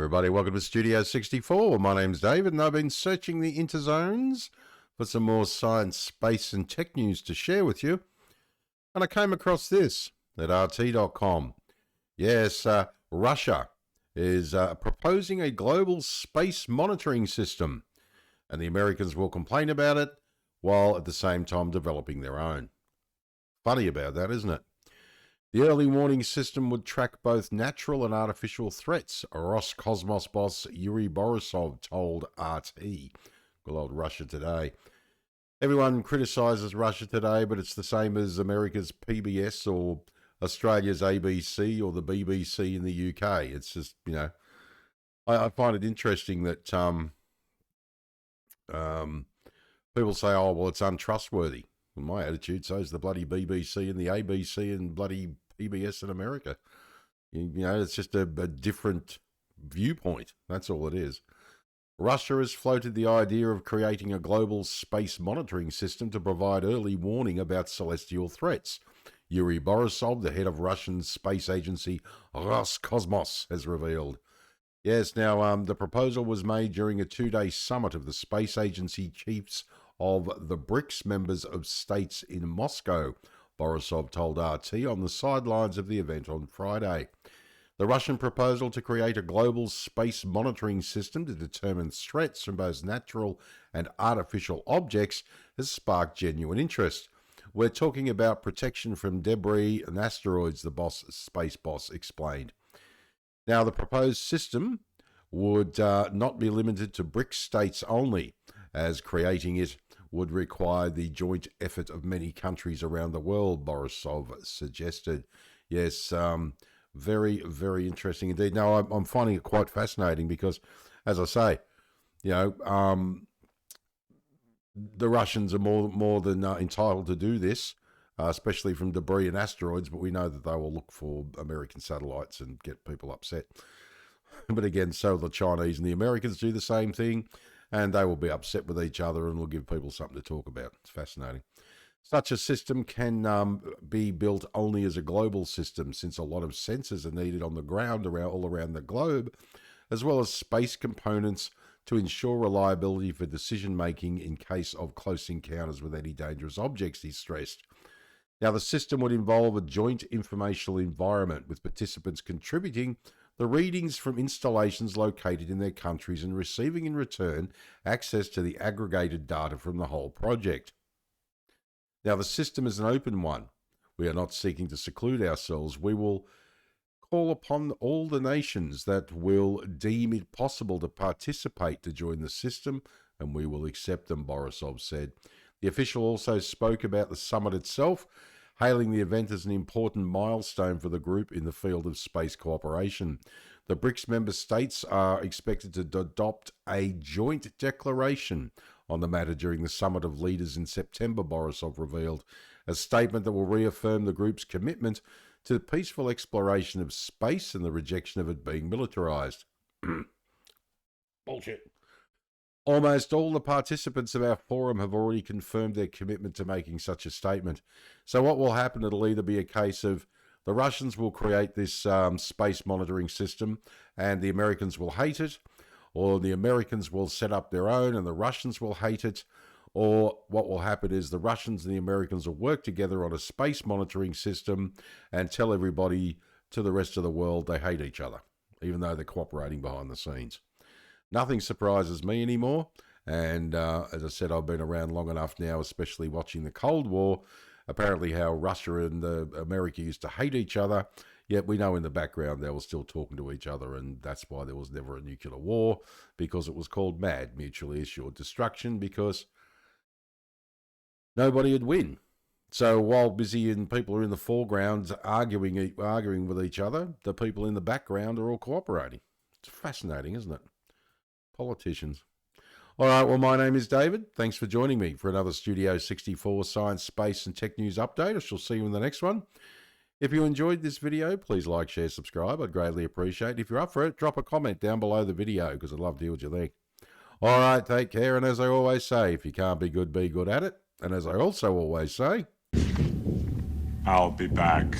everybody, welcome to Studio 64. My name's David and I've been searching the interzones for some more science, space and tech news to share with you. And I came across this at RT.com. Yes, Russia is proposing a global space monitoring system, and the Americans will complain about it while at the same time developing their own. Funny about that, isn't it? The early warning system would track both natural and artificial threats, Roscosmos boss Yuri Borisov told RT. Good old Russia Today. Everyone criticises Russia Today, but it's the same as America's PBS or Australia's ABC or the BBC in the UK. It's just, you know, I find it interesting that people say, oh, well, it's untrustworthy. In my attitude, so is the bloody BBC and the ABC and bloody PBS in America. You know, it's just a different viewpoint. That's all it is. Russia has floated the idea of creating a global space monitoring system to provide early warning about celestial threats. Yuri Borisov, the head of Russian space agency Roscosmos, has revealed. Yes, now the proposal was made during a two-day summit of the space agency chiefs of the BRICS members of states in Moscow, Borisov told RT on the sidelines of the event on Friday. The Russian proposal to create a global space monitoring system to determine threats from both natural and artificial objects has sparked genuine interest. We're talking about protection from debris and asteroids, the space boss explained. Now, the proposed system would not be limited to BRICS states only, as creating it would require the joint effort of many countries around the world, Borisov suggested. Yes, very, very interesting indeed. Now, I'm finding it quite fascinating because, as I say, you know, the Russians are more than entitled to do this, especially from debris and asteroids, but we know that they will look for American satellites and get people upset. But again, so the Chinese and the Americans do the same thing, and they will be upset with each other and will give people something to talk about. It's fascinating. Such a system can be built only as a global system, since a lot of sensors are needed on the ground all around the globe, as well as space components to ensure reliability for decision-making in case of close encounters with any dangerous objects, he stressed. Now, the system would involve a joint informational environment with participants contributing the readings from installations located in their countries and receiving in return access to the aggregated data from the whole project. Now, the system is an open one. We are not seeking to seclude ourselves. We will call upon all the nations that will deem it possible to participate to join the system, and we will accept them, Borisov said. The official also spoke about the summit itself, hailing the event as an important milestone for the group in the field of space cooperation. The BRICS member states are expected to adopt a joint declaration on the matter during the Summit of Leaders in September, Borisov revealed, a statement that will reaffirm the group's commitment to the peaceful exploration of space and the rejection of it being militarized. Bullshit. Almost all the participants of our forum have already confirmed their commitment to making such a statement. So what will happen, it'll either be a case of the Russians will create this space monitoring system and the Americans will hate it, or the Americans will set up their own and the Russians will hate it, or what will happen is the Russians and the Americans will work together on a space monitoring system and tell everybody to the rest of the world they hate each other, even though they're cooperating behind the scenes. Nothing surprises me anymore, and as I said, I've been around long enough now, especially watching the Cold War, apparently how Russia and America used to hate each other, yet we know in the background they were still talking to each other, and that's why there was never a nuclear war, because it was called MAD, mutually assured destruction, because nobody would win. So while busy and people are in the foreground arguing with each other, the people in the background are all cooperating. It's fascinating, isn't it? Politicians. All right, well, my name is David. Thanks for joining me for another Studio 64 Science, Space and Tech News update. I shall see you in the next one. If you enjoyed this video, please like, share, subscribe. I'd greatly appreciate it. If you're up for it, drop a comment down below the video because I'd love to hear what you think. All right, take care. And as I always say, if you can't be good at it. And as I also always say, I'll be back.